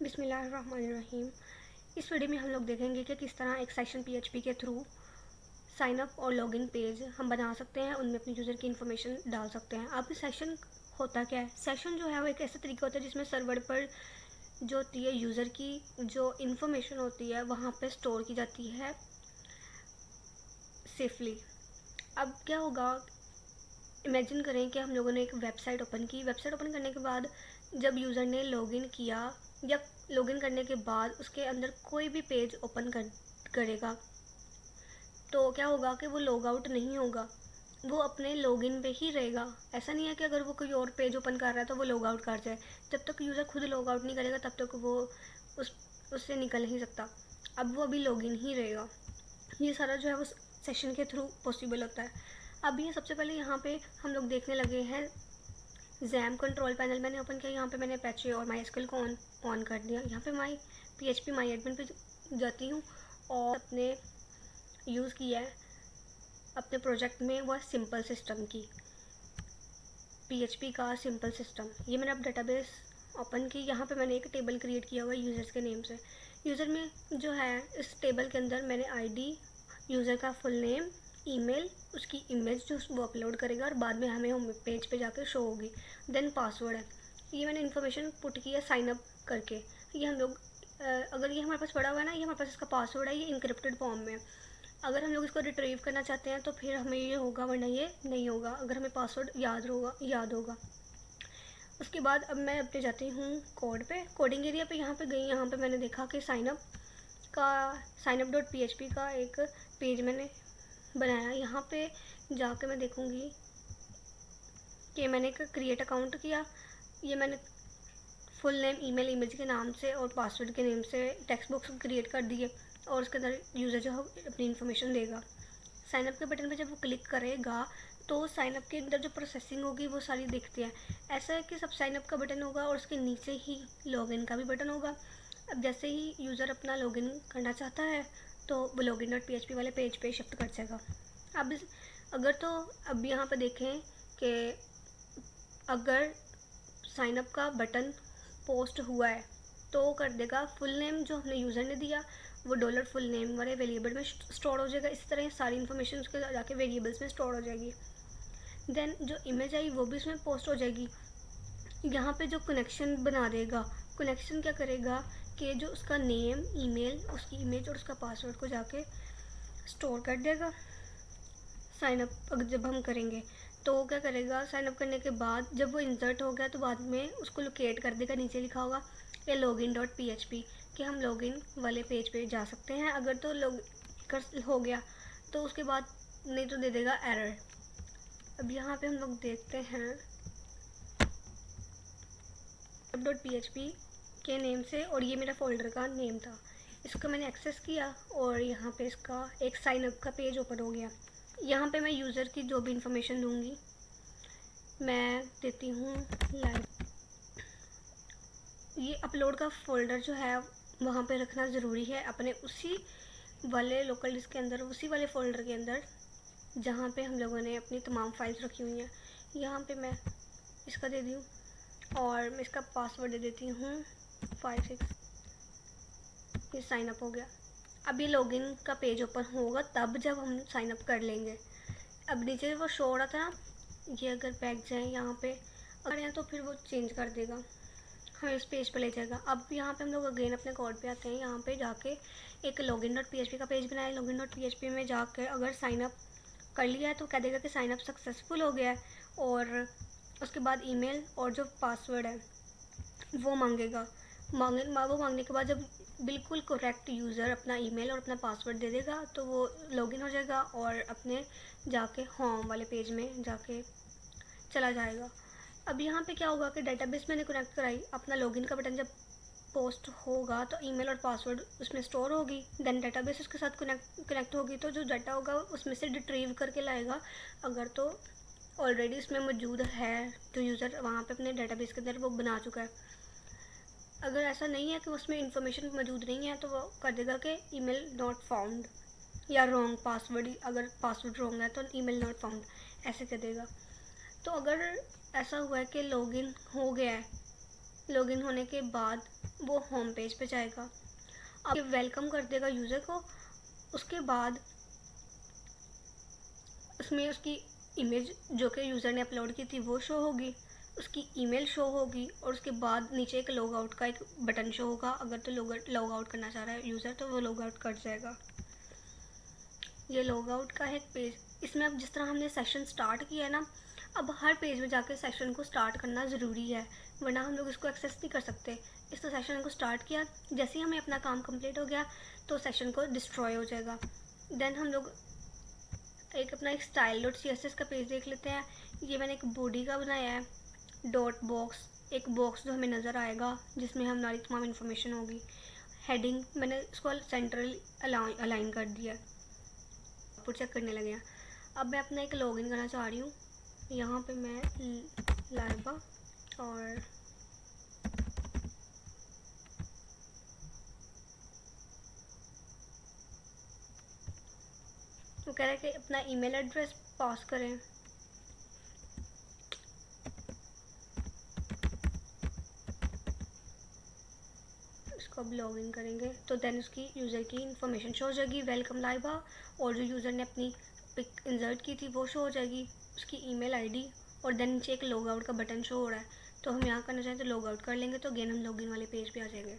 बिस्मिल्लाहिर्रहमानिर्रहीम। इस वीडियो में हम लोग देखेंगे कि किस तरह एक सेशन पीएचपी के थ्रू साइन अप और लॉगिन पेज हम बना सकते हैं, उनमें अपनी यूज़र की इन्फॉर्मेशन डाल सकते हैं। अब सेशन होता क्या है? सेशन जो है वो एक ऐसा तरीका होता है जिसमें सर्वर पर जो होती है यूज़र की जो इन्फॉर्मेशन होती है वहाँ पे स्टोर की जाती है सेफली। अब क्या होगा, इमेजिन करें कि हम लोगों ने एक वेबसाइट ओपन की। वेबसाइट ओपन करने के बाद जब यूज़र ने लॉगिन किया या लॉगिन करने के बाद उसके अंदर कोई भी पेज ओपन करेगा तो क्या होगा कि वो लॉग आउट नहीं होगा, वो अपने लॉगिन पे ही रहेगा। ऐसा नहीं है कि अगर वो कोई और पेज ओपन कर रहा है तो वो लॉग आउट कर जाए। जब तक यूज़र खुद लॉग आउट नहीं करेगा तब तक वो उससे निकल नहीं सकता। अब वो अभी लॉगिन ही रहेगा। ये सारा जो है वो सेशन के थ्रू पॉसिबल होता है। अब ये सबसे पहले यहाँ पे हम लोग देखने लगे हैं जैम कंट्रोल पैनल मैंने ओपन किया। यहाँ पे मैंने अपेचे और माई को ऑन कर दिया। यहाँ पे माई पीएचपी माई एडमिन पे जाती हूँ और अपने यूज़ किया है अपने प्रोजेक्ट में वो सिंपल सिस्टम की पीएचपी का सिंपल सिस्टम। ये मैंने अब डेटाबेस ओपन की। यहाँ पे मैंने एक टेबल क्रिएट किया हुआ है यूज़र्स के नेम से। यूज़र में जो है इस टेबल के अंदर मैंने आईडी, यूज़र का फुल नेम, ईमेल, उसकी इमेज जो वो अपलोड करेगा और बाद में हमें होम पेज पे जाकर शो होगी। देन पासवर्ड है, ये मैंने इन्फॉर्मेशन पुट किया साइन अप करके। ये हम लोग अगर ये हमारे पास पड़ा हुआ है ना, ये हमारे पास इसका पासवर्ड है, ये इनक्रिप्टेड फॉर्म में। अगर हम लोग इसको रिट्रीव करना चाहते हैं तो फिर हमें ये होगा, वरना ये नहीं होगा अगर हमें पासवर्ड याद होगा। उसके बाद अब मैं अपने जाती हूँ कोड पे, कोडिंग एरिया पे। यहाँ पे गई, यहाँ पे मैंने देखा कि साइनअप डॉट पीएचपी का एक पेज मैंने बनाया। यहाँ पे जाके मैं देखूँगी कि मैंने एक क्रिएट अकाउंट किया। ये मैंने फुल नेम, ईमेल, इमेज के नाम से और पासवर्ड के नेम से टेक्स्ट बॉक्स क्रिएट कर दिए और उसके अंदर यूज़र जो है अपनी इन्फॉर्मेशन देगा। साइनअप के बटन पे जब वो क्लिक करेगा तो साइनअप के अंदर जो प्रोसेसिंग होगी वो सारी दिखती है। ऐसा है कि सब साइनअप का बटन होगा और उसके नीचे ही लॉगिन का भी बटन होगा। अब जैसे ही यूज़र अपना लॉगिन करना चाहता है तो वो लॉगिन डॉट पीएचपी वाले पेज पे शिफ्ट कर जाएगा। अब यहाँ पे देखें कि अगर साइनअप का बटन पोस्ट हुआ है तो कर देगा फुल नेम जो हमने यूज़र ने दिया वो डॉलर फुल नेम वाले वेरिएबल में स्टोर हो जाएगा। इसी तरह सारी इन्फॉर्मेशन उसके जाके वेरिएबल्स में स्टोर हो जाएगी। देन जो इमेज आई वो भी उसमें पोस्ट हो जाएगी। यहाँ पे जो कनेक्शन बना देगा, कनेक्शन क्या करेगा कि जो उसका नेम, ईमेल, उसकी इमेज और उसका पासवर्ड को जाके स्टोर कर देगा। साइनअप अगर जब हम करेंगे तो क्या करेगा, साइनअप करने के बाद जब वो इंसर्ट हो गया तो बाद में उसको लोकेट कर देगा। नीचे लिखा होगा ये लॉगिन डॉट पीएचपी कि हम लॉगिन वाले पेज पे जा सकते हैं। अगर तो लॉग कर हो गया तो उसके बाद नहीं तो दे देगा एरर। अब यहाँ पे हम लोग देखते हैं डॉट पीएचपी के नेम से, और ये मेरा फोल्डर का नेम था। इसको मैंने एक्सेस किया और यहाँ पे इसका एक साइनअप का पेज ओपन हो गया। यहाँ पे मैं यूज़र की जो भी इंफॉर्मेशन दूँगी मैं देती हूँ लाइव। ये अपलोड का फोल्डर जो है वहाँ पे रखना ज़रूरी है अपने उसी वाले लोकल डिस्क के अंदर, उसी वाले फोल्डर के अंदर जहाँ पे हम लोगों ने अपनी तमाम फाइल्स रखी हुई हैं। यहाँ पे मैं इसका दे दी हूँ और मैं इसका पासवर्ड दे देती हूँ 56। ये साइन अप हो गया। अब ये लॉगिन का पेज ओपन होगा तब जब हम साइन अप कर लेंगे। अब नीचे वो शो हो रहा था, ये अगर बैक जाए यहाँ पे अगर यहाँ तो फिर वो चेंज कर देगा, हमें इस पेज पे ले जाएगा। अब यहाँ पे हम लोग अगेन अपने कोड पे आते हैं। यहाँ पे जाके एक लॉगिन डॉट पीएचपी का पेज बनाया। लॉगिन डॉट पीएचपी में जाकर अगर साइन अप कर लिया है तो कह देगा कि साइन अप सक्सेसफुल हो गया है और उसके बाद ईमेल और जो पासवर्ड है वो मांगेगा। वो मांगने के बाद जब बिल्कुल करेक्ट यूज़र अपना ईमेल और अपना पासवर्ड दे देगा तो वो लॉगिन हो जाएगा और अपने जाके होम वाले पेज में जाके चला जाएगा। अब यहाँ पे क्या होगा कि डेटाबेस मैंने कनेक्ट कराई, अपना लॉगिन का बटन जब पोस्ट होगा तो ईमेल और पासवर्ड उसमें स्टोर होगी। देन डेटाबेस उसके साथ कनेक्ट होगी तो जो डाटा होगा उसमें से रिट्रीव करके लाएगा। अगर तो ऑलरेडी इसमें मौजूद है जो यूज़र वहाँ पे अपने डेटाबेस के अंदर वो बना चुका है। अगर ऐसा नहीं है कि उसमें इंफॉर्मेशन मौजूद नहीं है तो वो कर देगा कि ईमेल नॉट फाउंड या रॉन्ग पासवर्ड, अगर पासवर्ड रॉन्ग है तो ईमेल नॉट फाउंड ऐसे कर देगा। तो अगर ऐसा हुआ है कि लॉगिन हो गया है, लॉगिन होने के बाद वो होम पेज पे जाएगा। अब वेलकम कर देगा यूज़र को। उसके बाद उसमें उसकी इमेज जो कि यूज़र ने अपलोड की थी वो शो होगी, उसकी ईमेल शो होगी, और उसके बाद नीचे एक लॉग आउट का एक बटन शो होगा। अगर तो लॉग आउट करना चाह रहा है यूज़र तो वो लॉग आउट कर जाएगा। ये लॉग आउट का है एक पेज। इसमें अब जिस तरह हमने सेशन स्टार्ट किया है ना, अब हर पेज में जाके सेशन को स्टार्ट करना ज़रूरी है, वरना हम लोग इसको एक्सेस नहीं कर सकते। इस तो सेशन को स्टार्ट किया, जैसे ही हमें अपना काम कंप्लीट हो गया तो सेशन को डिस्ट्रॉय हो जाएगा। देन हम लोग अपना एक style.css का पेज देख लेते हैं। ये मैंने एक बॉडी का बनाया है, डॉट बॉक्स, एक बॉक्स जो हमें नज़र आएगा जिसमें हमारी तमाम इन्फॉर्मेशन होगी। हेडिंग मैंने इसको सेंट्रल अलाइन कर दिया, आउटपुट चेक करने लगे हैं। अब मैं अपना एक लॉगिन करना चाह रही हूँ। यहाँ पे मैं लाइबा और वो कह रहा है कि अपना ईमेल एड्रेस पास करें। इसको अब लॉगिन करेंगे तो देन उसकी यूज़र की इन्फॉर्मेशन शो हो जाएगी, वेलकम लाइबा, और जो यूज़र ने अपनी पिक इंसर्ट की थी वो शो हो जाएगी, उसकी ईमेल आईडी, और देन नीचे एक लॉग आउट का बटन शो हो रहा है। तो हम यहाँ करना चाहें तो लॉग आउट कर लेंगे तो अगेन हम लॉगिन वाले पेज पे आ जाएंगे।